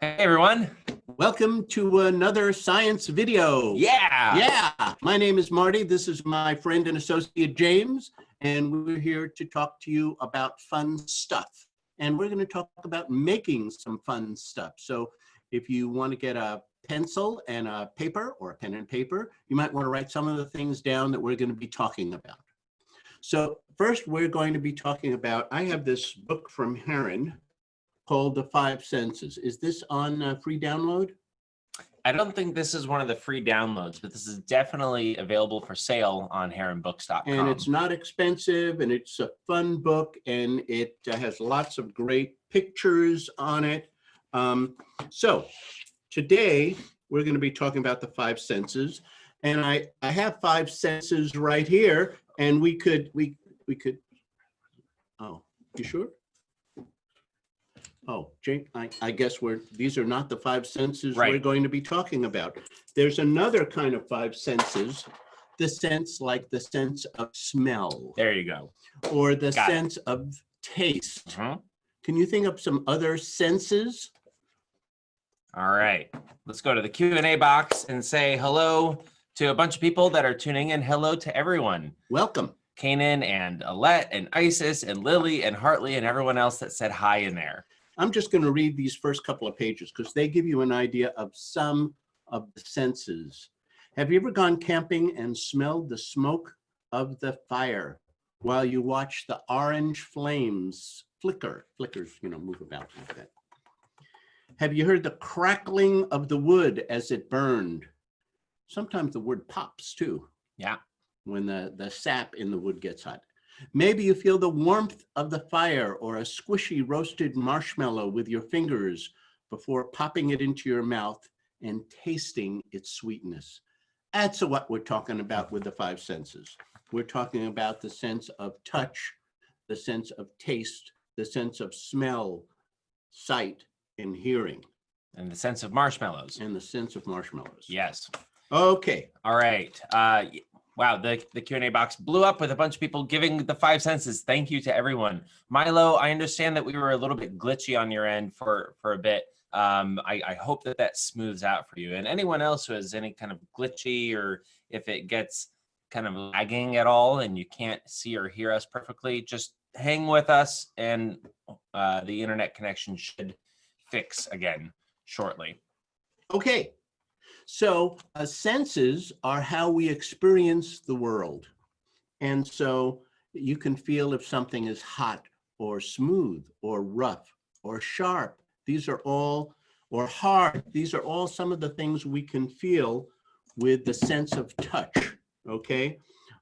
Hey everyone. Welcome to another science video. Yeah. My name is Marty. This is my friend and associate James, and we're here to talk to you about fun stuff. And we're going to talk about making some fun stuff. So if you want to get a pencil and a paper or a pen and paper, you might want to write some of the things down that we're going to be talking about. So first we're going to be talking about, I have this book from Heron called The Five Senses. Is this on free download? I don't think this is one of the free downloads, but this is definitely available for sale on heronbooks.com. And it's not expensive, and it's a fun book, and it has lots of great pictures on it. So today we're going to be talking about the five senses, and I have five senses right here, and we could. Oh, you sure? Oh, Jake, I guess these are not the five senses Right. We're going to be talking about. There's another kind of five senses, the sense of smell. There you go. Or the sense of taste. Can you think of some other senses? All right. Let's go to the Q&A box and say hello to a bunch of people that are tuning in. Hello to everyone. Welcome. Kanan and Alette and Isis and Lily and Hartley and everyone else that said hi in there. I'm just going to read these first couple of pages because they give you an idea of some of the senses. Have you ever gone camping and smelled the smoke of the fire while you watch the orange flames flickers, move about like that? Have you heard the crackling of the wood as it burned? Sometimes the wood pops too. Yeah. When the sap in the wood gets hot. Maybe you feel the warmth of the fire or a squishy roasted marshmallow with your fingers before popping it into your mouth and tasting its sweetness. That's what we're talking about with the five senses. We're talking about the sense of touch, the sense of taste, the sense of smell, sight, and hearing. And the sense of marshmallows. And the sense of marshmallows. Yes. Okay. All right. Wow, the Q&A box blew up with a bunch of people giving the five senses. Thank you to everyone. Milo, I understand that we were a little bit glitchy on your end for a bit. I hope that smooths out for you. And anyone else who has any kind of glitchy, or if it gets kind of lagging at all and you can't see or hear us perfectly, just hang with us and the internet connection should fix again shortly. Okay. So senses are how we experience the world. And so you can feel if something is hot or smooth or rough or sharp. These are all, or hard. These are all some of the things we can feel with the sense of touch, okay?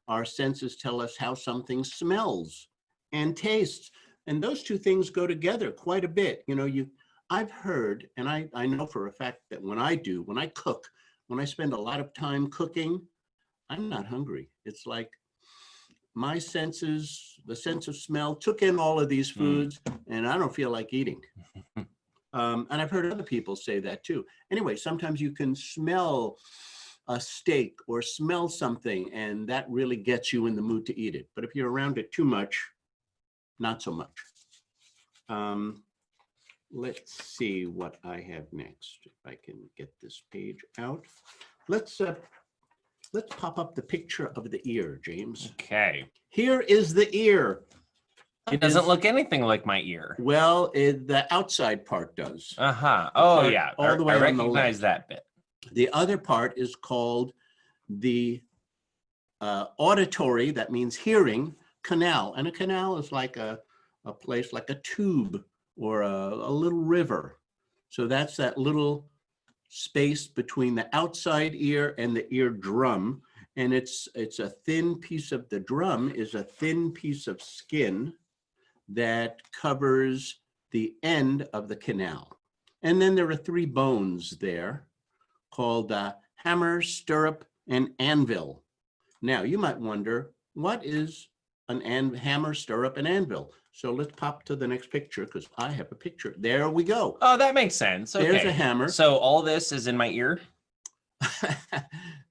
Our senses tell us how something smells and tastes. And those two things go together quite a bit. I've heard, and I know for a fact that when I cook, when I spend a lot of time cooking, I'm not hungry. It's like my senses, the sense of smell took in all of these foods and I don't feel like eating. And I've heard other people say that too. Anyway, sometimes you can smell a steak or smell something and that really gets you in the mood to eat it. But if you're around it too much, not so much. Let's see what I have next. If I can get this page out. Let's pop up the picture of the ear, James. Okay. Here is the ear. It doesn't look anything like my ear. Well, the outside part does. Uh-huh. Oh, part, yeah. All the way I on the recognize left. that bit. The other part is called the auditory, that means hearing, canal. And a canal is like a place, like a tube or a little river. So that's that little space between the outside ear and the eardrum. And it's a thin piece of, the drum is a thin piece of skin that covers the end of the canal. And then there are three bones there called hammer, stirrup, and anvil. Now you might wonder, what is an hammer, stirrup, and anvil? So let's pop to the next picture because I have a picture. There we go. Oh, that makes sense. Okay. There's a hammer. So all this is in my ear?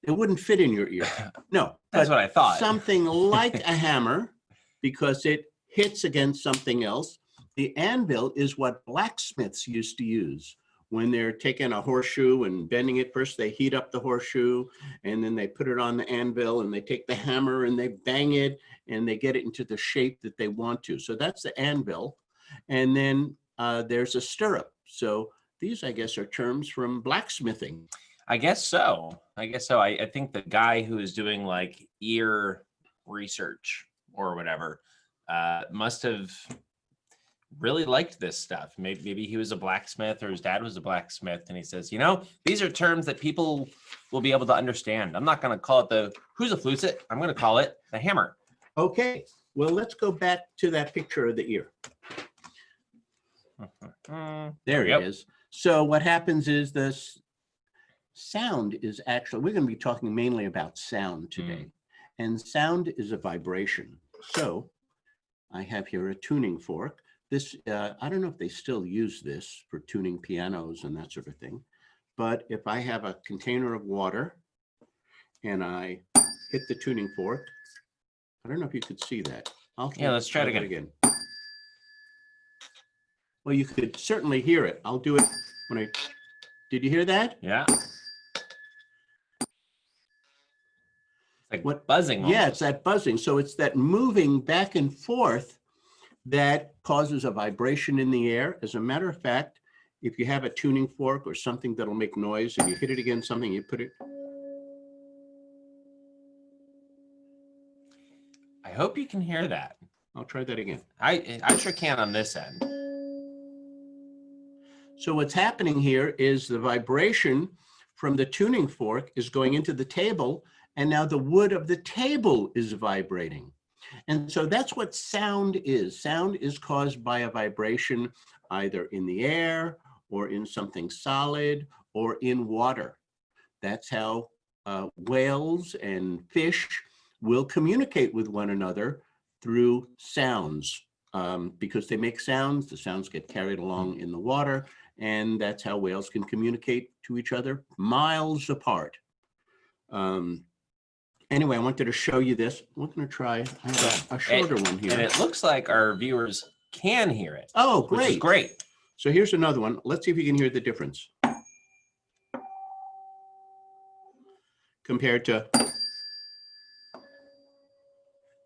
It wouldn't fit in your ear. No. That's what I thought. Something like a hammer because it hits against something else. The anvil is what blacksmiths used to use when they're taking a horseshoe and bending it. First they heat up the horseshoe, and then they put it on the anvil, and they take the hammer and they bang it, and they get it into the shape that they want to. So that's the anvil. And then there's a stirrup. So these, I guess, are terms from blacksmithing. I guess so. I think the guy who is doing like ear research or whatever must have really liked this stuff. Maybe he was a blacksmith, or his dad was a blacksmith, and he says, you know, these are terms that people will be able to understand. I'm not going to call it the who's a flute. I'm going to call it the hammer. Okay, well, let's go back to that picture of the ear. There it is. So what happens is this sound is actually, we're going to be talking mainly about sound today. And sound is a vibration. So I have here a tuning fork. This, I don't know if they still use this for tuning pianos and that sort of thing. But if I have a container of water and I hit the tuning fork, I don't know if you could see that. Yeah, let's try it again. Well, you could certainly hear it. I'll do it when I, did you hear that? Yeah. Like what buzzing? Yeah, it's that buzzing. So it's that moving back and forth that causes a vibration in the air. As a matter of fact, if you have a tuning fork or something that'll make noise and you hit it against something, you put it. I hope you can hear that. I'll try that again. I sure can on this end. So what's happening here is the vibration from the tuning fork is going into the table, and now the wood of the table is vibrating. And so that's what sound is. Sound is caused by a vibration either in the air or in something solid or in water. That's how whales and fish will communicate with one another through sounds. Because they make sounds, the sounds get carried along in the water, and that's how whales can communicate to each other miles apart. Anyway, I wanted to show you this. We're going to try a shorter one here. And it looks like our viewers can hear it. Oh, great. Which is great. So here's another one. Let's see if you can hear the difference. Compared to...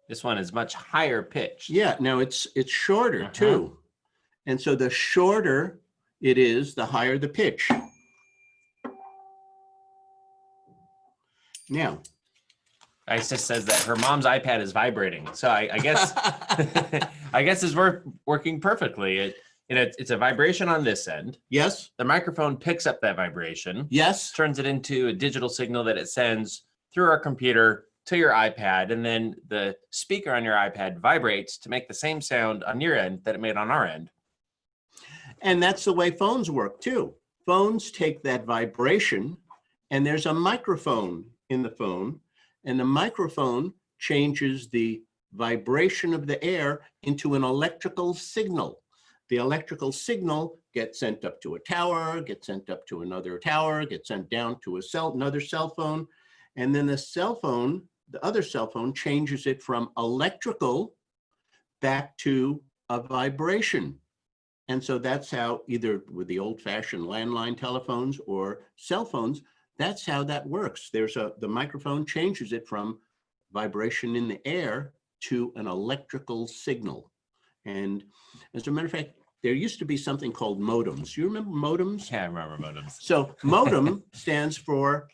This one is much higher pitched. Yeah, now it's shorter too. And so the shorter it is, the higher the pitch. Now, Isis says that her mom's iPad is vibrating. So I guess I guess it's working perfectly. It's a vibration on this end. Yes. The microphone picks up that vibration. Yes. Turns it into a digital signal that it sends through our computer to your iPad, and then the speaker on your iPad vibrates to make the same sound on your end that it made on our end. And that's the way phones work too. Phones take that vibration, and there's a microphone in the phone, and the microphone changes the vibration of the air into an electrical signal. The electrical signal gets sent up to a tower, gets sent up to another tower, gets sent down to another cell phone, and then the cell phone, the other cell phone, changes it from electrical back to a vibration. And so that's how, either with the old-fashioned landline telephones or cell phones, that's how that works. The microphone changes it from vibration in the air to an electrical signal. And as a matter of fact, there used to be something called modems. You remember modems? Yeah, I remember modems. So modem stands for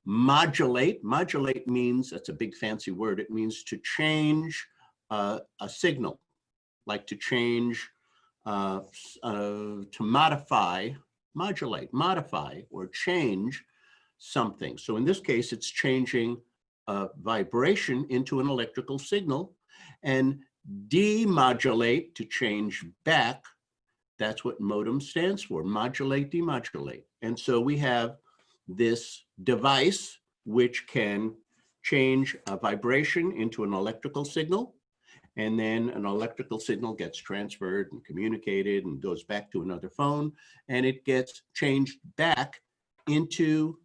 modulate. Modulate means, that's a big fancy word, it means to change a signal, like to change, to modify, modify or change something. So in this case, it's changing a vibration into an electrical signal, and demodulate, to change back. That's what modem stands for, modulate, demodulate. And so we have this device which can change a vibration into an electrical signal, and then an electrical signal gets transferred and communicated and goes back to another phone, and it gets changed back into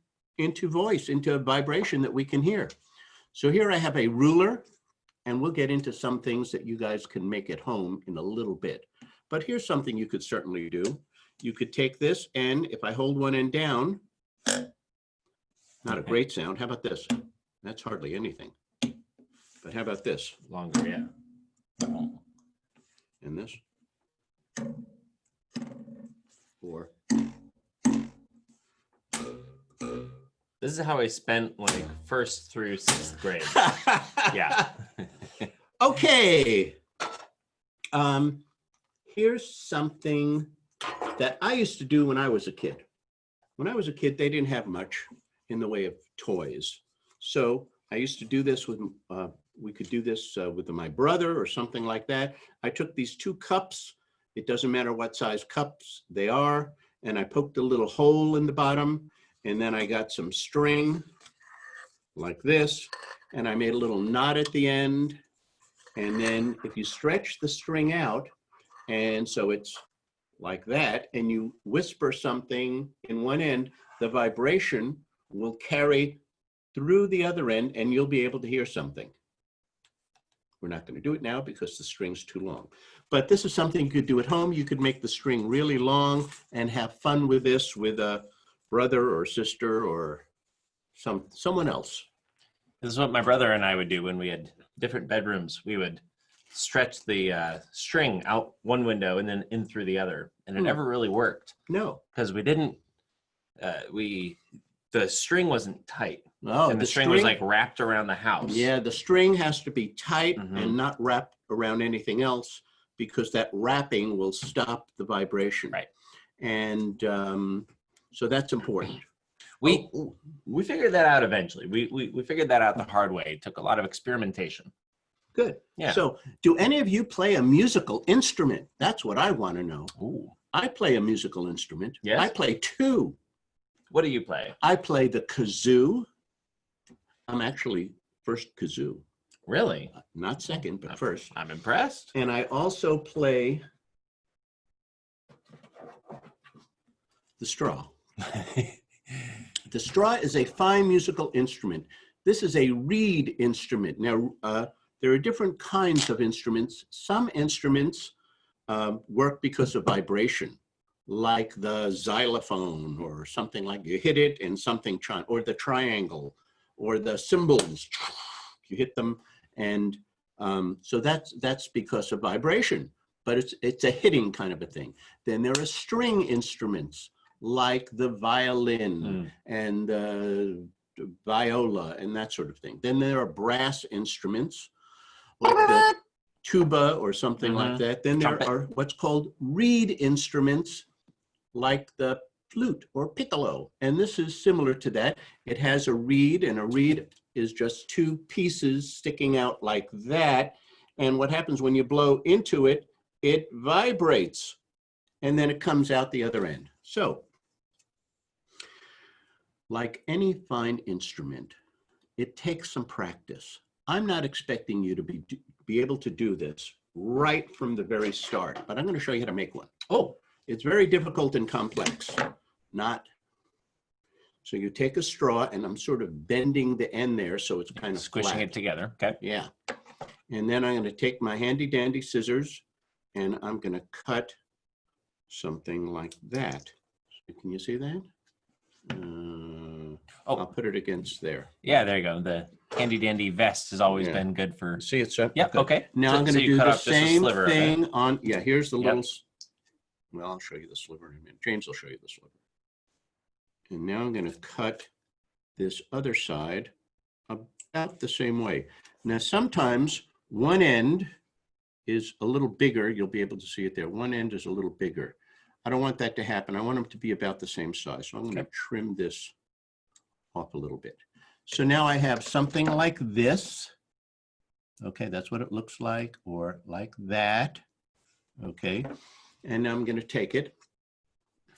voice, into a vibration that we can hear. So here I have a ruler, and we'll get into some things that you guys can make at home in a little bit. But here's something you could certainly do. you could take this and if I hold one end down, not a great sound. How about this? That's hardly anything. But how about this? Longer, yeah. And this? Or this is how I spent like 1st through 6th grade. Yeah. okay. Here's something that I used to do when I was a kid. When I was a kid, they didn't have much in the way of toys. So I used to do this with, we could do this with my brother or something like that. I took these 2 cups. It doesn't matter what size cups they are. And I poked a little hole in the bottom. And then I got some string like this. And I made a little knot at the end. And then if you stretch the string out, and so it's like that, and you whisper something in one end, the vibration will carry through the other end and you'll be able to hear something. We're not going to do it now because the string's too long. But this is something you could do at home. You could make the string really long and have fun with this with a brother or sister or someone else. This is what my brother and I would do when we had different bedrooms. We would stretch the string out one window and then in through the other. And it never really worked. No. Because we didn't, the string wasn't tight. Oh, and the string was like wrapped around the house. Yeah, the string has to be tight and not wrapped around anything else because that wrapping will stop the vibration. Right. And so that's important. We figured that out eventually. We figured that out the hard way. It took a lot of experimentation. Good. Yeah. So do any of you play a musical instrument? That's what I want to know. Ooh. I play a musical instrument. Yes? I play 2. What do you play? I play the kazoo. I'm actually first kazoo. Really? Not second, but first. I'm impressed. And I also play the straw. The straw is a fine musical instrument. This is a reed instrument. Now, there are different kinds of instruments. Some instruments work because of vibration, like the xylophone or something like you hit it and something, or the triangle, or the cymbals, you hit them. And so that's because of vibration, but it's a hitting kind of a thing. Then there are string instruments like the violin and the viola and that sort of thing. Then there are brass instruments like the tuba or something like that. Then there are what's called reed instruments like the flute or piccolo. And this is similar to that. It has a reed, and a reed is just 2 pieces sticking out like that. And what happens when you blow into it, it vibrates and then it comes out the other end. So like any fine instrument, it takes some practice. I'm not expecting you to be able to do this right from the very start, but I'm going to show you how to make one. Oh, it's very difficult and complex. So you take a straw, and I'm sort of bending the end there so it's kind of squishing flat. it together. Okay. Yeah. And then I'm going to take my handy dandy scissors and I'm going to cut something like that. Can you see that? I'll put it against there. Yeah, there you go. The handy dandy vest has always been good for. See, it's up. Yep. Okay. Now I'm going to do the same thing on. Yeah, here's the little. Well, I'll show you the sliver in a minute. James will show you the sliver. And now I'm going to cut this other side about the same way. Now, sometimes one end is a little bigger. You'll be able to see it there. One end is a little bigger. I don't want that to happen. I want them to be about the same size. So I'm going to trim this off a little bit. So now I have something like this. Okay, that's what it looks like, or like that. Okay, and now I'm going to take it,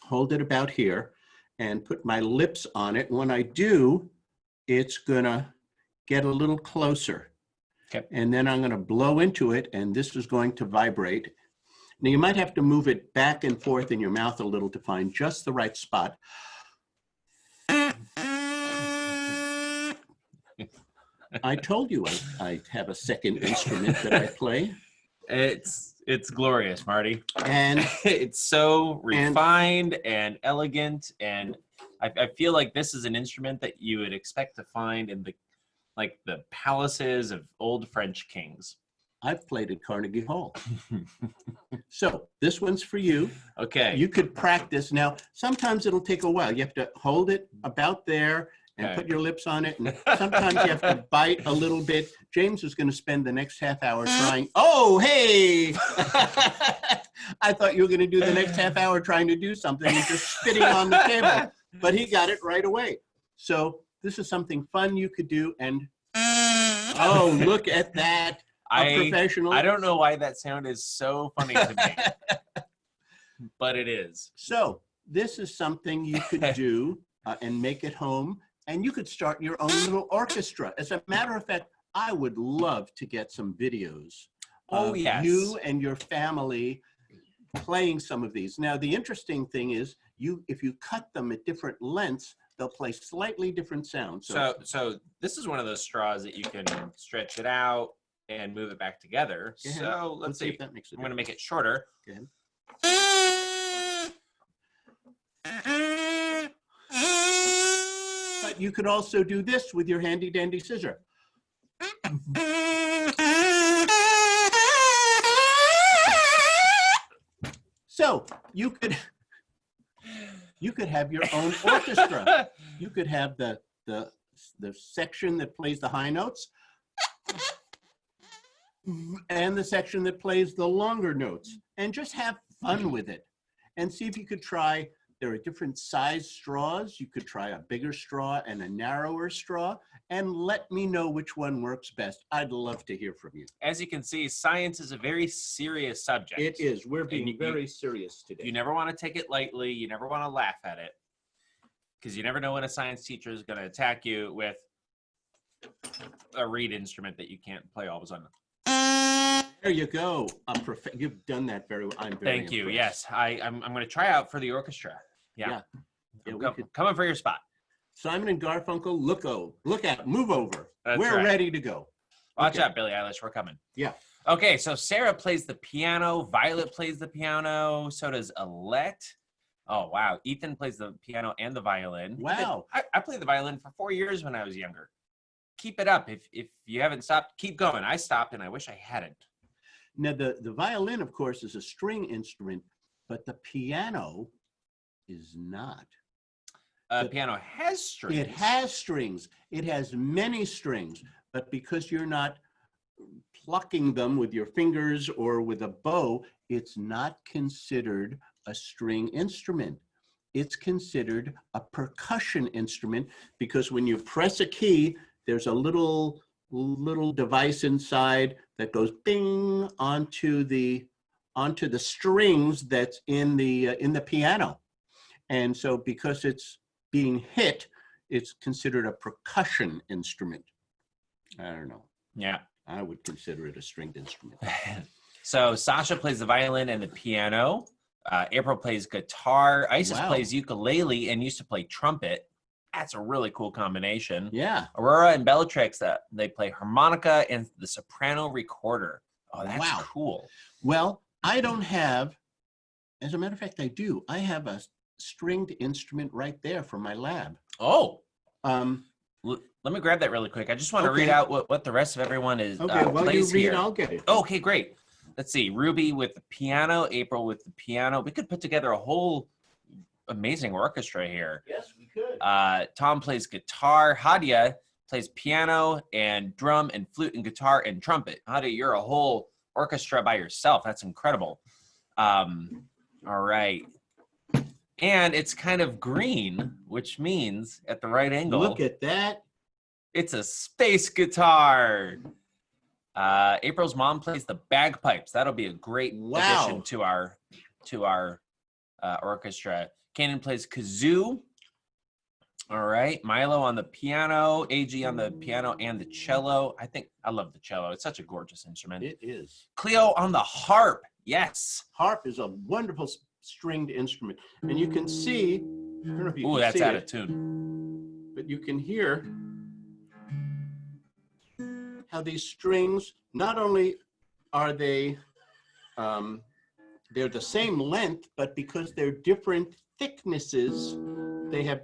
hold it about here, and put my lips on it. When I do, it's going to get a little closer. Okay. And then I'm going to blow into it, and this is going to vibrate. Now, you might have to move it back and forth in your mouth a little to find just the right spot. I told you I have a second instrument that I play. It's glorious, Marty. And it's so refined and elegant, and I feel like this is an instrument that you would expect to find in the palaces of old French kings. I've played at Carnegie Hall. So this one's for you. Okay. You could practice. Now, sometimes it'll take a while. You have to hold it about there and put your lips on it. And sometimes you have to bite a little bit. James is going to spend the next half hour trying. Oh, hey! I thought you were going to do the next half hour trying to do something and just spitting on the table. But he got it right away. So this is something fun you could do. And oh, look at that. A professional. I don't know why that sound is so funny to me, but it is. So this is something you could do and make at home, and you could start your own little orchestra. As a matter of fact, I would love to get some videos of you and your family playing some of these. Now, the interesting thing is, if you cut them at different lengths, they'll play slightly different sounds. So this is one of those straws that you can stretch it out and move it back together. So let's see. If that makes it. I'm going to make it shorter. Go ahead. But you could also do this with your handy dandy scissor. So you could have your own orchestra. You could have the section that plays the high notes and the section that plays the longer notes, and just have fun with it and see if you could try. There are different size straws. You could try a bigger straw and a narrower straw, and let me know which one works best. I'd love to hear from you. As you can see, science is a very serious subject. It is. We're being very serious today. You never want to take it lightly. You never want to laugh at it, because you never know when a science teacher is going to attack you with a reed instrument that you can't play all of a sudden. There you go. You've done that very well. I'm very Thank you. impressed. Yes, I'm going to try out for the orchestra. Yeah. Coming for your spot. Simon and Garfunkel, look out, move over. We're ready to go. Watch out, Billie Eilish. We're coming. Yeah. Okay, so Sarah plays the piano. Violet plays the piano. So does Alette. Oh, wow. Ethan plays the piano and the violin. Wow. I played the violin for 4 years when I was younger. Keep it up. If you haven't stopped, keep going. I stopped, and I wish I hadn't. Now, the violin, of course, is a string instrument, but the piano is not. The piano has strings. It has strings. It has many strings, but because you're not plucking them with your fingers or with a bow, it's not considered a string instrument. It's considered a percussion instrument, because when you press a key, there's a little device inside that goes bing onto the strings that's in the piano. And so because it's being hit, it's considered a percussion instrument. I don't know. Yeah. I would consider it a stringed instrument. So Sasha plays the violin and the piano. April plays guitar. Isis plays ukulele and used to play trumpet. That's a really cool combination. Yeah. Aurora and Bellatrix, they play harmonica and the soprano recorder. Oh, that's cool. Well, I don't have, as a matter of fact, I do. I have a stringed instrument right there for my lab. Oh. Let me grab that really quick. I just want to read out what the rest of everyone is plays you read, here. I'll get it. Okay, great. Let's see. Ruby with the piano, April with the piano. We could put together a whole amazing orchestra here. Yes, we could. Tom plays guitar. Hadia plays piano and drum and flute and guitar and trumpet. Hadia, you're a whole orchestra by yourself. That's incredible. All right. And it's kind of green, which means at the right angle. Look at that. It's a space guitar. April's mom plays the bagpipes. That'll be a great addition to our orchestra. Kanan plays kazoo. All right. Milo on the piano, AG on the piano and the cello. I love the cello. It's such a gorgeous instrument. It is. Cleo on the harp. Yes. Harp is a wonderful stringed instrument. And you can see, I don't know if you can that's see out it, of tune. but you can hear how these strings, not only are they they're the same length, but because they're different thicknesses, they have,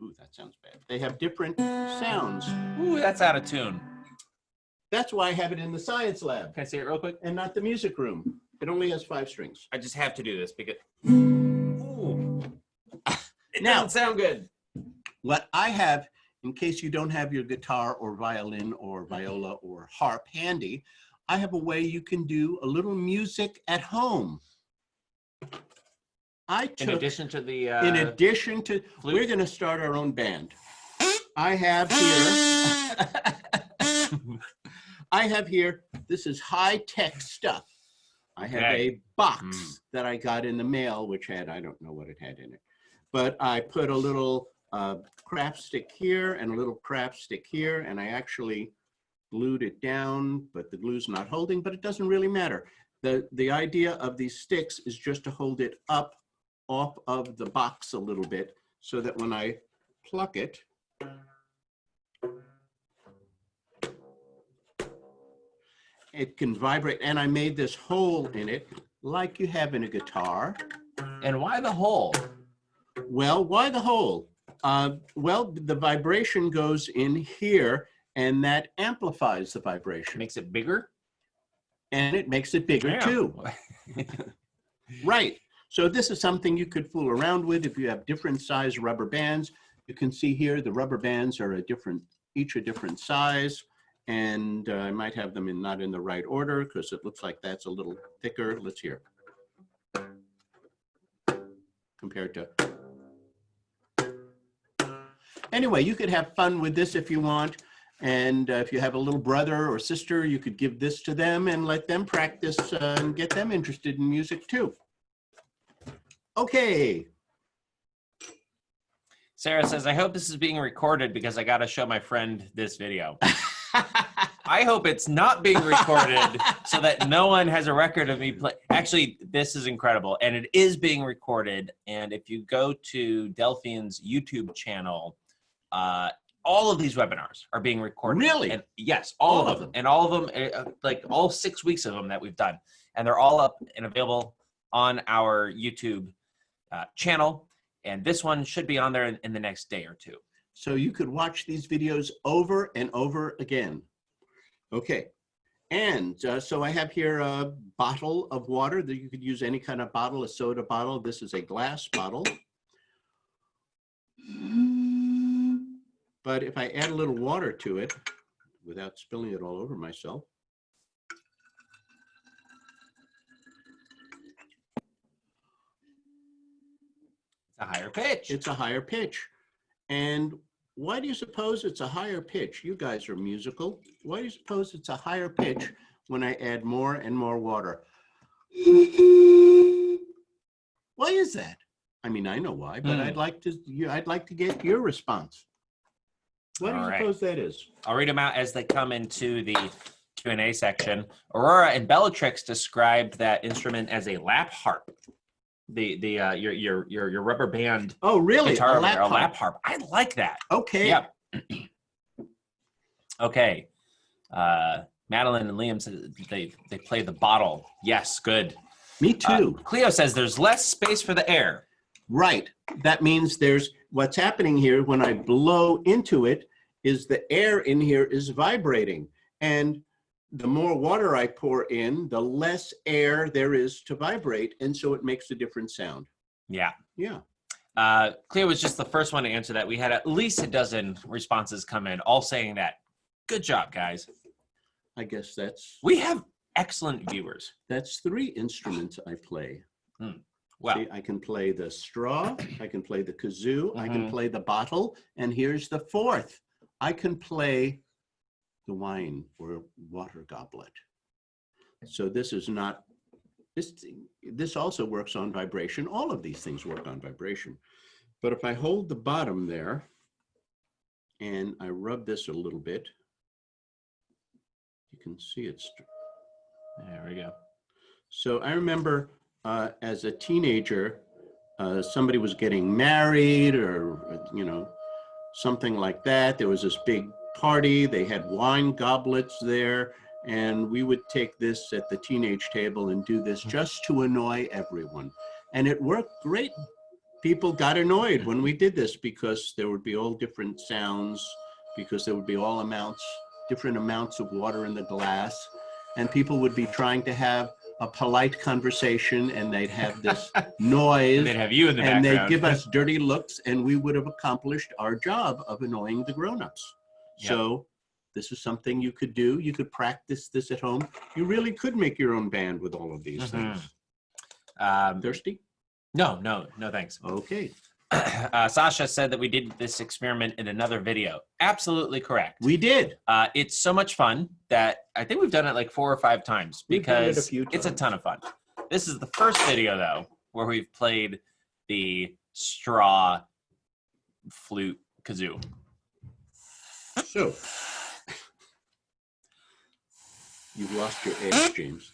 ooh, that sounds bad. They have different sounds. Ooh, that's out of tune. That's why I have it in the science lab. Can I see it real quick? And not the music room. It only has 5 strings. I just have to do this because ooh, it Now, doesn't sound good. What I have, in case you don't have your guitar or violin or viola or harp handy, I have a way you can do a little music at home. In addition to the flute? We're going to start our own band. I have here, this is high-tech stuff. I have a box that I got in the mail, which had, I don't know what it had in it, but I put a little craft stick here and a little craft stick here, and I actually glued it down, but the glue's not holding, but it doesn't really matter. The idea of these sticks is just to hold it up off of the box a little bit so that when I pluck it, it can vibrate. And I made this hole in it like you have in a guitar. And why the hole? Well, why the hole? Well, the vibration goes in here and that amplifies the vibration. Makes it bigger? And it makes it bigger too. Right. So this is something you could fool around with if you have different size rubber bands. You can see here the rubber bands are each a different size. And I might have them not in the right order because it looks like that's a little thicker. Let's hear. Compared to. Anyway, you could have fun with this if you want. And if you have a little brother or sister, you could give this to them and let them practice and get them interested in music too. Okay. Sarah says, I hope this is being recorded because I got to show my friend this video. I hope it's not being recorded so that no one has a record of me play. Actually, this is incredible. And it is being recorded. And if you go to Delphine's YouTube channel, all of these webinars are being recorded. Really? And yes, all of them. And all of them, like all 6 weeks of them that we've done. And they're all up and available on our YouTube channel. And this one should be on there in the next day or two. So you could watch these videos over and over again. Okay. And so I have here a bottle of water that you could use any kind of bottle, a soda bottle. This is a glass bottle. But if I add a little water to it, without spilling it all over myself, it's a higher pitch. It's a higher pitch. And why do you suppose it's a higher pitch? You guys are musical. Why do you suppose it's a higher pitch when I add more and more water? Why is that? I mean, I know why, but I'd like to get your response. What do you suppose that is? I'll read them out as they come into the Q&A section. Aurora and Bellatrix described that instrument as a lap harp. Your rubber band. Oh, really? Guitar, a lap harp. I like that. Okay. Yep. Okay. Madeline and Liam said they play the bottle. Yes, good. Me too. Cleo says there's less space for the air. Right. That means what's happening here when I blow into it is the air in here is vibrating. And the more water I pour in, the less air there is to vibrate. And so it makes a different sound. Yeah. Yeah. Cleo was just the first one to answer that. We had at least a dozen responses come in, all saying that. Good job, guys. I guess we have excellent viewers. That's 3 instruments I play. Well, see, I can play the straw, I can play the kazoo, I can play the bottle, and here's the 4th. I can play the wine or water goblet. So this is not, this also works on vibration. All of these things work on vibration. But if I hold the bottom there and I rub this a little bit, you can see it's. There we go. So I remember as a teenager, somebody was getting married or, something like that. There was this big party. They had wine goblets there And we would take this at the teenage table and do this just to annoy everyone. And it worked great. People got annoyed when we did this because there would be all different sounds, because there would be all different amounts of water in the glass. And people would be trying to have a polite conversation, and they'd have this noise. And they'd have you in the and background. They'd give us dirty looks, and we would have accomplished our job of annoying the grown-ups. Yep. So this is something you could do. You could practice this at home. You really could make your own band with all of these things. Thirsty? No, thanks. Okay. Sasha said that we did this experiment in another video. Absolutely correct. We did. It's so much fun that I think we've done it like 4 or 5 times because it's a ton of fun. This is the first video, though, where we've played the straw flute kazoo. So, you've lost your edge, James.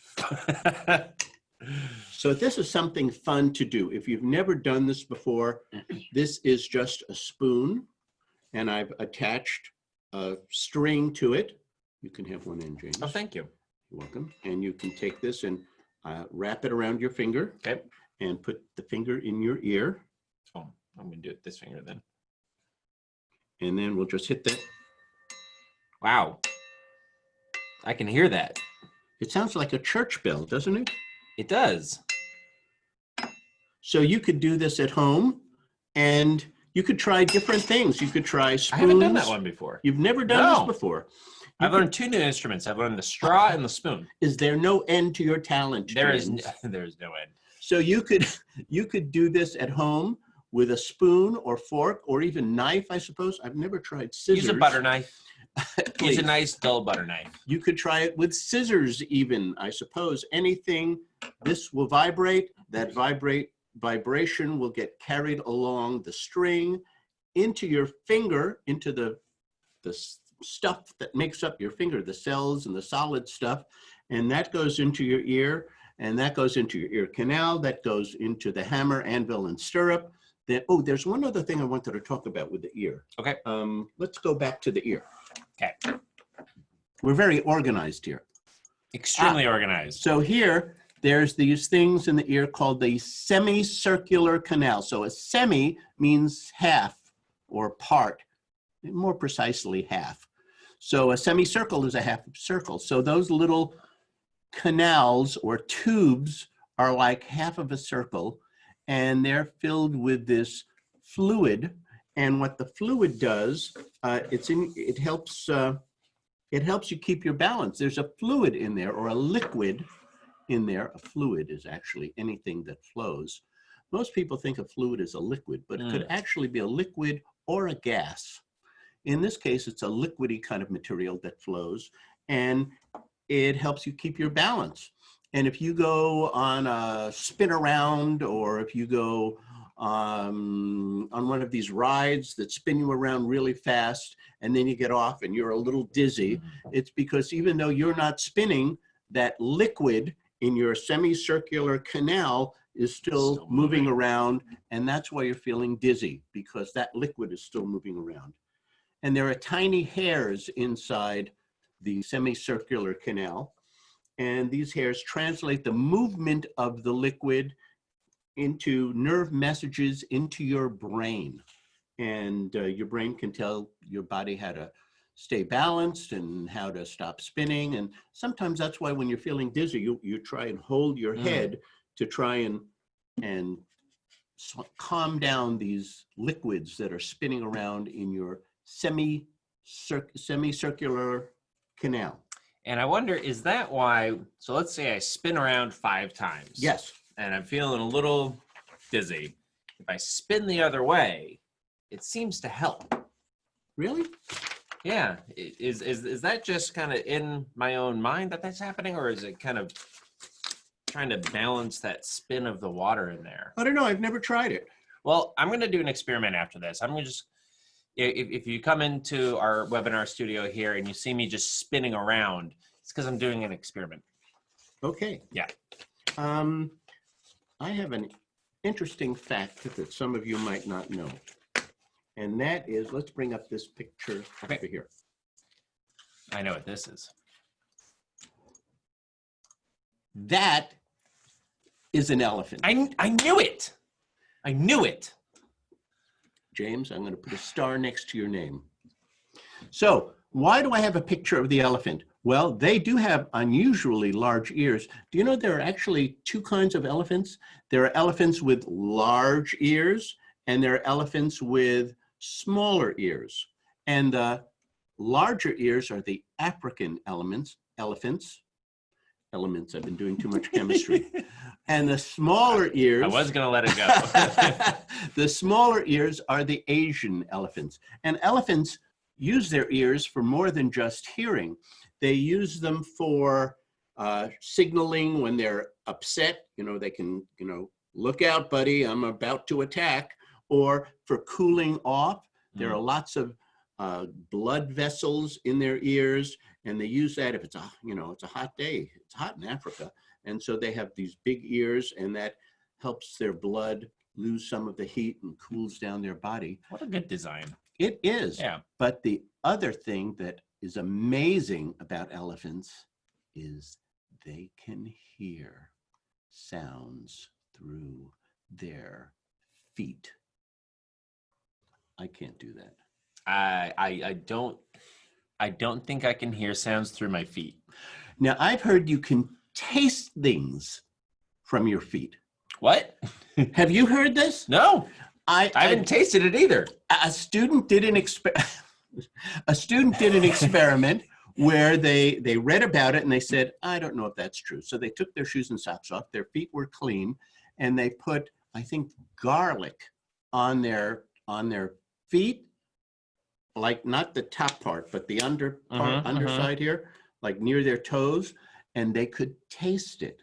So this is something fun to do. If you've never done this before, this is just a spoon, and I've attached a string to it. You can have one in, James. Oh, thank you. You're welcome. And you can take this and wrap it around your finger. Okay. And put the finger in your ear. Oh, I'm going to do it this finger then. And then we'll just hit that. Wow. I can hear that. It sounds like a church bell, doesn't it? It does. So you could do this at home, and you could try different things. You could try spoons. I haven't done that one before. You've never done this before. I've learned 2 new instruments. I've learned the straw and the spoon. Is there no end to your talent, There's James? no end. So you could do this at home with a spoon or fork or even knife, I suppose. I've never tried scissors. Use a butter knife. Please. Use a nice dull butter knife. You could try it with scissors even, I suppose. Anything. This will vibrate. That vibration will get carried along the string into your finger, into the stuff that makes up your finger, the cells and the solid stuff. And that goes into your ear, and that goes into your ear canal. That goes into the hammer, anvil, and stirrup. Then, oh, there's one other thing I wanted to talk about with the ear. Okay. Let's go back to the ear. Okay. We're very organized here. Extremely organized. So here, there's these things in the ear called the semicircular canal. So a semi means half or part, more precisely half. So a semicircle is a half circle. So those little canals or tubes are like half of a circle, and they're filled with this fluid. And what the fluid does, it helps you keep your balance. There's a fluid in there, or a liquid in there. A fluid is actually anything that flows. Most people think a fluid is a liquid, but it could actually be a liquid or a gas. In this case, it's a liquidy kind of material that flows, and it helps you keep your balance. And if you go on a spin around, or if you go on one of these rides that spin you around really fast, and then you get off and you're a little dizzy, it's because even though you're not spinning, that liquid in your semicircular canal is still moving around, and that's why you're feeling dizzy, because that liquid is still moving around. And there are tiny hairs inside the semicircular canal, and these hairs translate the movement of the liquid into nerve messages into your brain. And your brain can tell your body how to stay balanced and how to stop spinning. And sometimes that's why when you're feeling dizzy, you try and hold your head to try and calm down these liquids that are spinning around in your semicircular canal. And I wonder, is that why, so let's say I spin around 5 times. Yes. And I'm feeling a little dizzy. If I spin the other way, it seems to help. Really? Yeah. Is that just kind of in my own mind that that's happening, or is it kind of trying to balance that spin of the water in there? I don't know. I've never tried it. Well, I'm going to do an experiment after this. I'm going to just, if you come into our webinar studio here and you see me just spinning around, it's because I'm doing an experiment. Okay. Yeah. I have an interesting fact that some of you might not know. And that is, let's bring up this picture over here. I know what this is. That is an elephant. I knew it. I knew it. James, I'm going to put a star next to your name. So why do I have a picture of the elephant? Well, they do have unusually large ears. Do you know there are actually two kinds of elephants? There are elephants with large ears, and there are elephants with smaller ears. And the larger ears are the African elephants. I've been doing too much chemistry. And the smaller ears. I was going to let it go. The smaller ears are the Asian elephants. And elephants use their ears for more than just hearing. They use them for signaling when they're upset. You know, they can, look out, buddy, I'm about to attack. Or for cooling off. There are lots of blood vessels in their ears, and they use that if it's a hot day. It's hot in Africa. And so they have these big ears, and that helps their blood lose some of the heat and cools down their body. What a good design. It is. Yeah. But the other thing that is amazing about elephants is they can hear sounds through their feet. I can't do that. I don't think I can hear sounds through my feet. Now, I've heard you can taste things from your feet. What? Have you heard this? No, I haven't tasted it either. A student did an experiment where they read about it and they said, I don't know if that's true. So they took their shoes and socks off. Their feet were clean, and they put, I think, garlic on their feet, like not the top part, but the underside here, like near their toes, and they could taste it.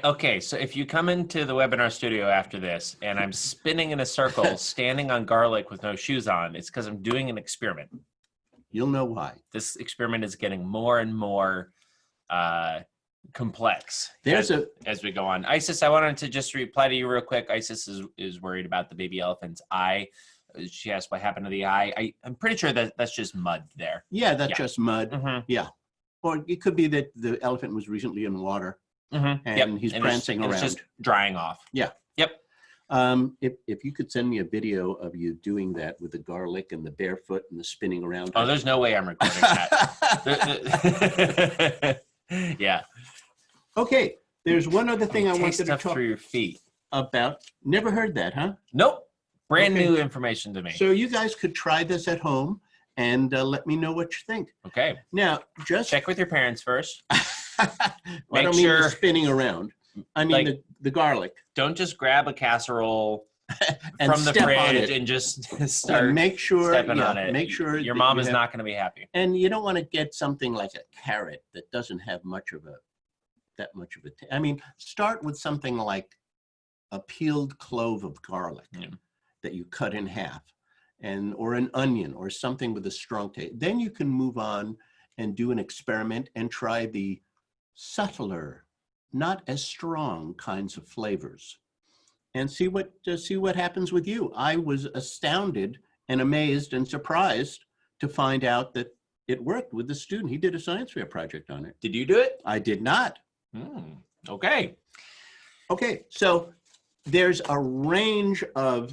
Okay, so if you come into the webinar studio after this and I'm spinning in a circle, standing on garlic with no shoes on, it's because I'm doing an experiment. You'll know why. This experiment is getting more and more complex as we go on. Isis, I wanted to just reply to you real quick. Isis is worried about the baby elephant's eye. She asked what happened to the eye. I'm pretty sure that's just mud there. Yeah, that's just mud. Mm-hmm. Yeah. Or it could be that the elephant was recently in water. Mm-hmm. And he's prancing around. It's just drying off. Yeah. Yep. If you could send me a video of you doing that with the garlic and the barefoot and the spinning around. Oh, there's no way I'm recording that. Yeah. Okay. There's one other thing I wanted to talk through your feet about. Never heard that, huh? Nope. Brand new information to me. So you guys could try this at home and let me know what you think. Okay. Now, just check with your parents first. I don't mean the spinning around. I mean like, the garlic. Don't just grab a casserole from the fridge and just start stepping on it. Make sure your mom is not going to be happy. And you don't want to get something like a carrot that doesn't have that much of a. I mean, start with something like a peeled clove of garlic that you cut in half, or an onion or something with a strong taste. Then you can move on and do an experiment and try the subtler, not as strong kinds of flavors, and see what happens with you. I was astounded and amazed and surprised to find out that it worked with the student. He did a science fair project on it. Did you do it? I did not. Okay. Okay, so there's a range of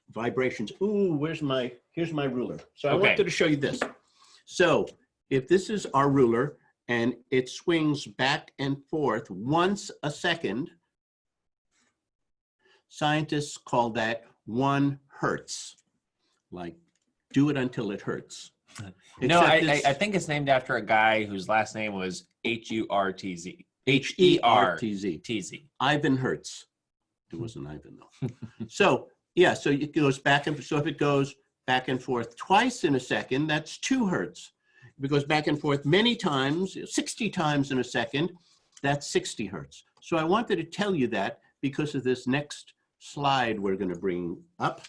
vibrations. Ooh, here's my ruler. So I wanted to show you this. So if this is our ruler and it swings back and forth once a second, scientists call that 1 hertz. Like, do it until it hurts. No, I think it's named after a guy whose last name was H-U-R-T-Z. H-E-R-T-Z. Ivan Hertz. It wasn't Ivan, though. So, yeah, so it goes back and so if it goes back and forth twice in a second, that's 2 hertz. If it goes back and forth many times, 60 times in a second, that's 60 hertz. So I wanted to tell you that because of this next slide we're going to bring up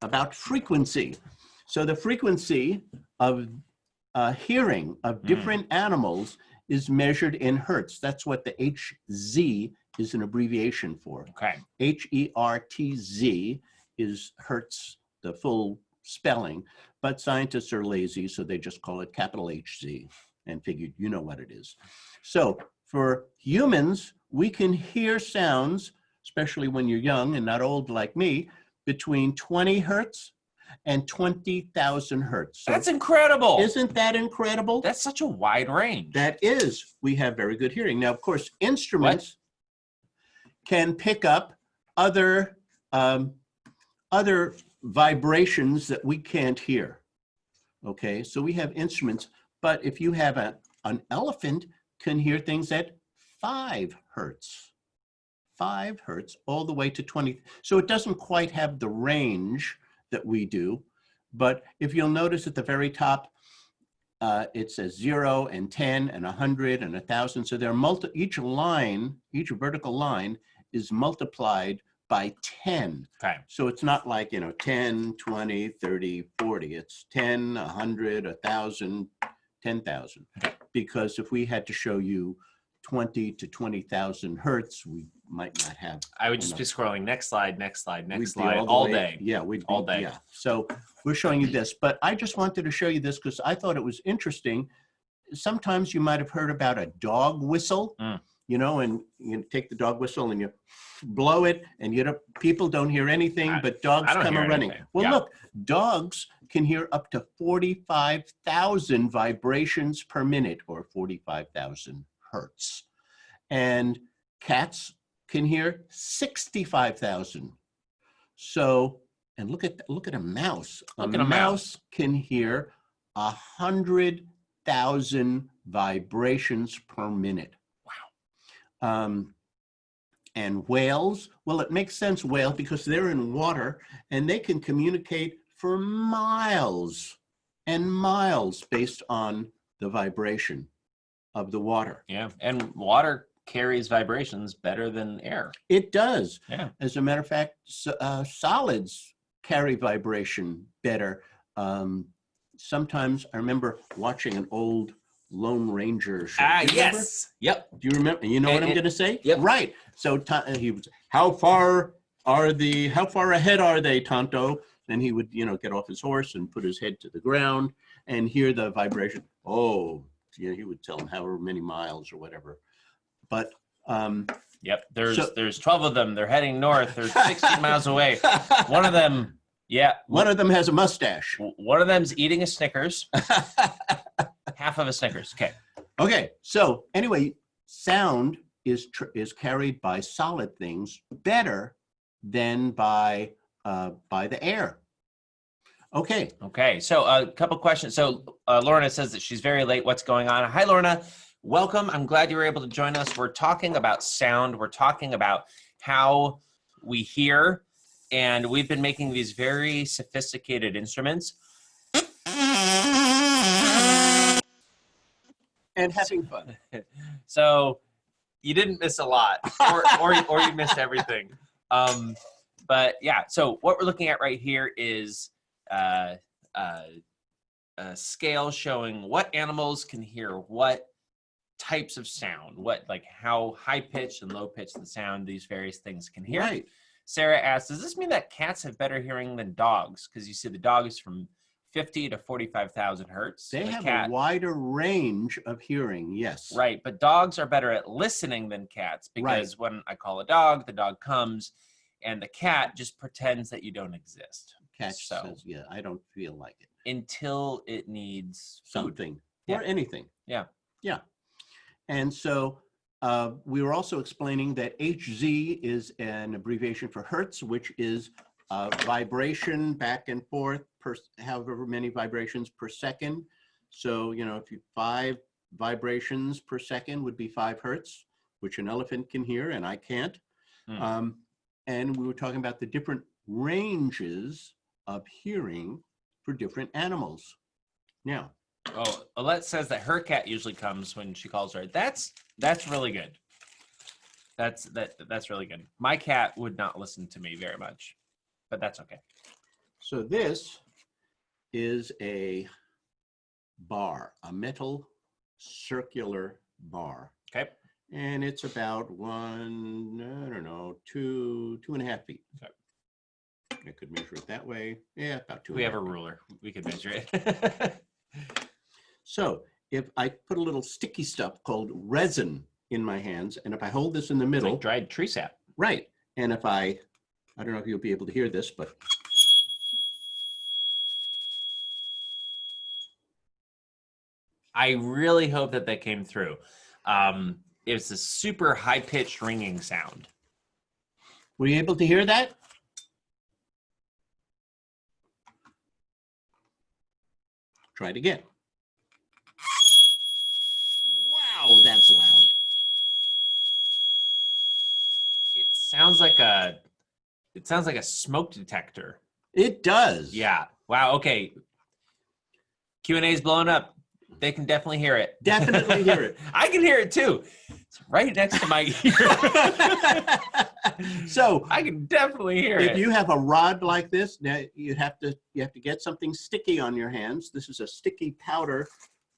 about frequency. So the frequency of hearing of different animals is measured in hertz. That's what the HZ is an abbreviation for. Okay. H-E-R-T-Z is hertz, the full spelling, but scientists are lazy, so they just call it capital HZ. and figured you know what it is. So for humans, we can hear sounds, especially when you're young and not old like me, between 20 hertz and 20,000 hertz. So That's incredible. isn't that incredible? That's such a wide range. That is. We have very good hearing. Now, of course, instruments can pick up other vibrations that we can't hear. Okay, so we have instruments, but if you have an elephant can hear things at 5 hertz. 5 hertz all the way to 20. So it doesn't quite have the range that we do, but if you'll notice at the very top, it says 0 and 10 and 100 and 1,000. So there are each line, each vertical line is multiplied by 10. Okay. So it's not like, 10, 20, 30, 40. It's 10, 100, 1,000, 10,000. Okay. Because if we had to show you 20 to 20,000 hertz, we might not have. I would just be scrolling next slide, next slide, next We'd be slide all day. Yeah, we'd be all day. Yeah. So we're showing you this, but I just wanted to show you this because I thought it was interesting. Sometimes you might have heard about a dog whistle, and you take the dog whistle and you blow it, and people don't hear anything, but dogs come running. Anything. Well, Yeah. look, dogs can hear up to 45,000 vibrations per minute, or 45,000 hertz, and cats can hear 65,000. So, and look at a mouse. A mouse can hear 100,000 vibrations per minute. Wow. And whales, well, it makes sense, whale, because they're in water and they can communicate for miles and miles based on the vibration of the water. Yeah, and water carries vibrations better than air. It does. Yeah. As a matter of fact, solids carry vibration better. Sometimes I remember watching an old Lone Ranger show. Yes. Yep. Do you remember? You know what I'm going to say? Yep. Right. So he was, how far ahead are they, Tonto? Then he would, get off his horse and put his head to the ground and hear the vibration. Oh, he would tell him however many miles or whatever. But yep, there's 12 of them. They're heading north. They're 60 miles away. One of them, one of them has a mustache. One of them's eating a Snickers. Half of a Snickers. Okay. So anyway, sound is carried by solid things better than by the air. Okay. Okay. So a couple questions. So Lorna says that she's very late. What's going on? Hi, Lorna. Welcome. I'm glad you were able to join us. We're talking about sound. We're talking about how we hear, and we've been making these very sophisticated instruments. And having fun. So you didn't miss a lot, or you missed everything. But yeah, so what we're looking at right here is a scale showing what animals can hear what types of sound, how high pitched and low pitched the sound these various things can hear. Right. Sarah asks, does this mean that cats have better hearing than dogs? Because you see the dog is from 50 to 45,000 hertz. They have a wider range of hearing, yes. Right, but dogs are better at listening than cats, because when I call a dog, the dog comes, and the cat just pretends that you don't exist. Cat says, yeah, I don't feel like it. Until it needs something food. Or anything. Yeah. Yeah. And so we were also explaining that HZ is an abbreviation for hertz, which is vibration back and forth per however many vibrations per second. So, if 5 vibrations per second would be 5 hertz, which an elephant can hear and I can't. And we were talking about the different ranges of hearing for different animals. Now, Alette says that her cat usually comes when she calls her. That's really good. That's really good. My cat would not listen to me very much, but that's okay. So this is a bar, a metal circular bar. Okay. And it's about 2.5 feet. Okay. I could measure it that way. Yeah, about 2. We have a ruler. We could measure it. So if I put a little sticky stuff called resin in my hands, and if I hold this in the It's middle, like dried tree sap. right, and if I don't know if you'll be able to hear this, but I really hope that came through. It's a super high-pitched ringing sound. were you able to hear that? Try it again. Wow, that's loud. It sounds like a smoke detector. It does. Yeah. Wow. Okay. Q&A is blowing up. They can definitely hear it. Definitely hear it. I can hear it too. It's right next to my ear. So I can definitely hear it. if you have a rod like this, now you have to get something sticky on your hands. This is a sticky powder.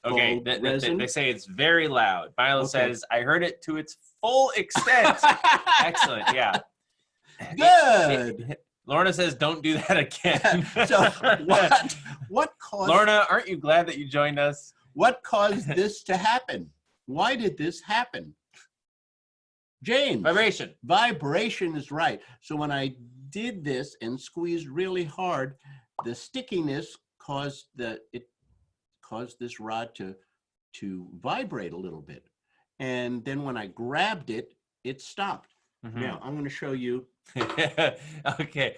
Okay, resin. they say it's very loud. Milo Okay. says, I heard it to its full extent. Excellent, yeah. Good. Lorna says, don't do that again. So what caused Lorna, aren't you glad that you joined us? What caused this to happen? Why did this happen? James. Vibration. Vibration is right. So when I did this and squeezed really hard, the stickiness caused this rod to vibrate a little bit. And then when I grabbed it, it stopped. Mm-hmm. Now I'm going to show you. Okay,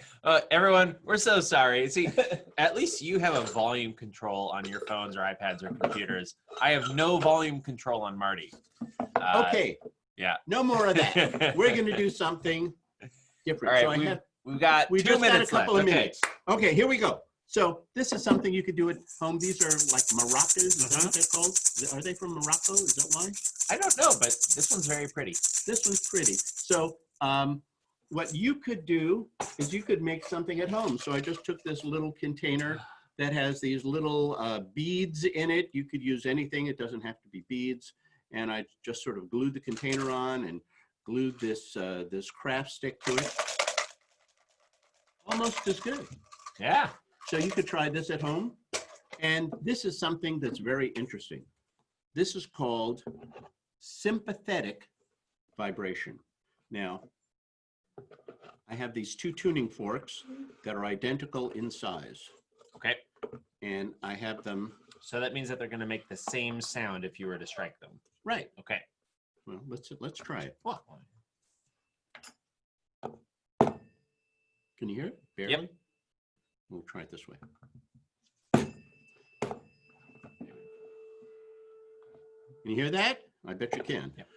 everyone, we're so sorry. See, at least you have a volume control on your phones or iPads or computers. I have no volume control on Marty. Okay. Yeah. No more of that. We're going to do something different. All right, So we've got we 2 just minutes got a couple left. of minutes. Okay, here we go. So this is something you could do at home. These are like maracas. Is that what they're called? Are they from Morocco? Is that why? I don't know, but this one's very pretty. This one's pretty. So what you could do is you could make something at home. So I just took this little container that has these little beads in it. You could use anything. It doesn't have to be beads. And I just sort of glued the container on and glued this this craft stick to it. Almost as good. Yeah. So you could try this at home. And this is something that's very interesting. This is called sympathetic vibration. Now, I have these 2 tuning forks that are identical in size. Okay. And I have them. So that means that they're going to make the same sound if you were to strike them. Right. Okay. Well, let's try it. Well, Can you hear it? Barely? Yep. We'll try it this way. Can you hear that? I bet you can. Yep.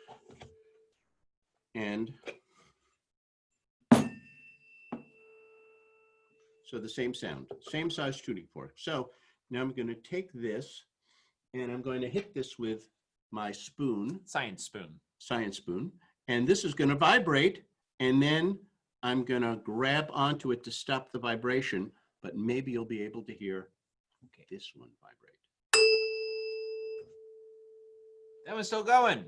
And so the same sound, same size tuning fork. So now I'm going to take this and I'm going to hit this with my spoon. Science spoon. And this is going to vibrate. And then I'm going to grab onto it to stop the vibration. But maybe you'll be able to hear this one vibrate. That one's still going.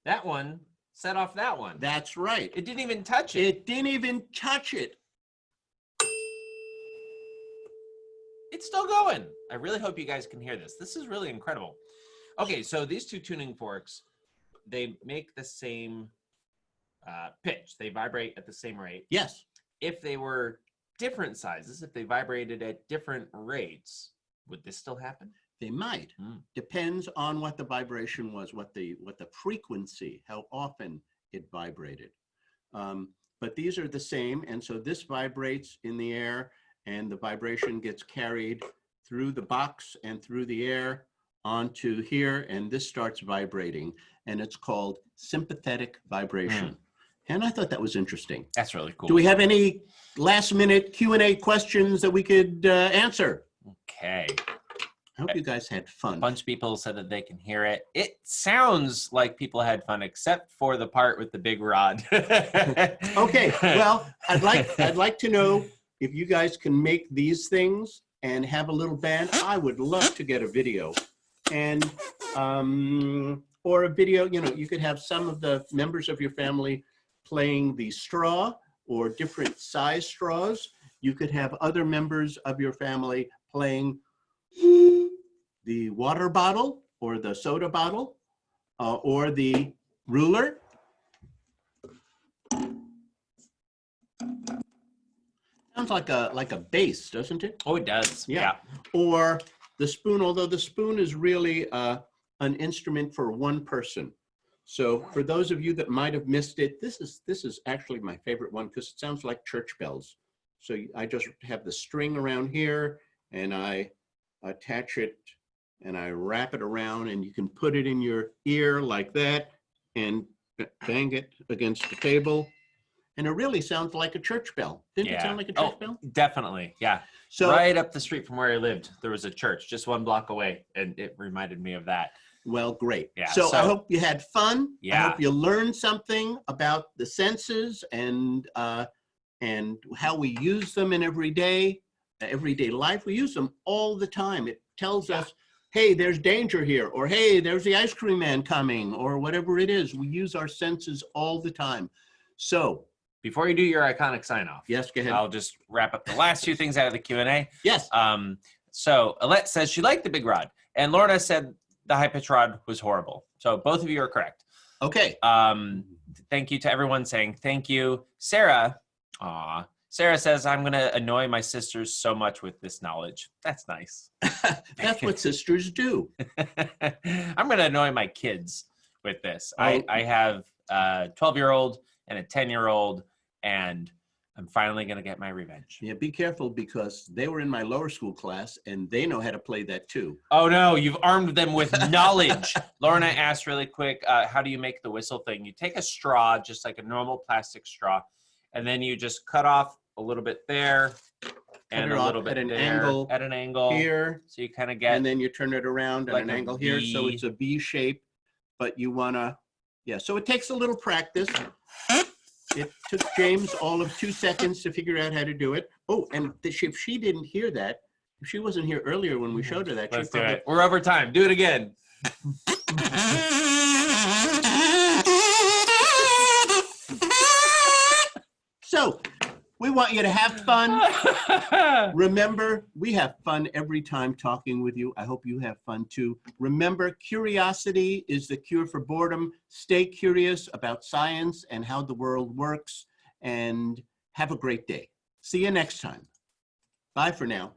That one set off that one. That's right. It didn't even touch it. It didn't even touch it. It's still going. I really hope you guys can hear this. This is really incredible. Okay, so these 2 tuning forks, they make the same pitch. They vibrate at the same rate. Yes. If they were different sizes, if they vibrated at different rates, would this still happen? They might. Depends on what the vibration was, what the frequency, how often it vibrated. But these are the same, and so this vibrates in the air, and the vibration gets carried through the box and through the air onto here, and this starts vibrating, and it's called sympathetic vibration. And I thought that was interesting. That's really cool. Do we have any last-minute Q&A questions that we could answer? Okay. I hope you guys had fun. A bunch of people said that they can hear it. It sounds like people had fun, except for the part with the big rod. Okay, well, I'd like to know if you guys can make these things and have a little band. I would love to get a video, and or a video. You know, you could have some of the members of your family playing the straw or different size straws. You could have other members of your family playing the water bottle or the soda bottle or the ruler. Sounds like a bass, doesn't it? Oh, it does. Yeah. Or the spoon, although the spoon is really an instrument for one person. So for those of you that might have missed it, this is actually my favorite one because it sounds like church bells. So I just have the string around here and I attach it and I wrap it around, and you can put it in your ear like that and bang it against the table. And it really sounds like a church bell. Didn't it sound like a church bell? Definitely, yeah. So right up the street from where I lived, there was a church just 1 block away, and it reminded me of that. Well, great. Yeah, so I hope you had fun. Yeah. I hope you learned something about the senses and how we use them in everyday life. We use them all the time. It tells us, hey, there's danger here, or hey, there's the ice cream man coming, or whatever it is. We use our senses all the time. So before you do your iconic sign off, yes, go ahead. I'll just wrap up the last 2 things out of the Q&A. Yes. So Alette says she liked the big rod, and Lorna said the high pitch rod was horrible. So both of you are correct. Okay. Thank you to everyone saying thank you. Sarah says, I'm going to annoy my sisters so much with this knowledge. That's nice. That's what sisters do. I'm going to annoy my kids with this. Oh. I have a 12-year-old and a 10-year-old, and I'm finally going to get my revenge. Yeah, be careful because they were in my lower school class and they know how to play that too. Oh no, you've armed them with knowledge. Lorna asked really quick, how do you make the whistle thing? You take a straw, just like a normal plastic straw, and then you just cut off a little bit there and a little bit at an there, angle at an angle here. So you kind of get, and then you turn it around like at an a angle here. So V. it's a V shape, but you want to, so it takes a little practice. It took James all of 2 seconds to figure out how to do it. Oh, and if she didn't hear that, if she wasn't here earlier when we showed her that, let's do it. We're over time. Do it again. So we want you to have fun. Remember, we have fun every time talking with you. I hope you have fun too. Remember, curiosity is the cure for boredom. Stay curious about science and how the world works, and have a great day. See you next time. Bye for now.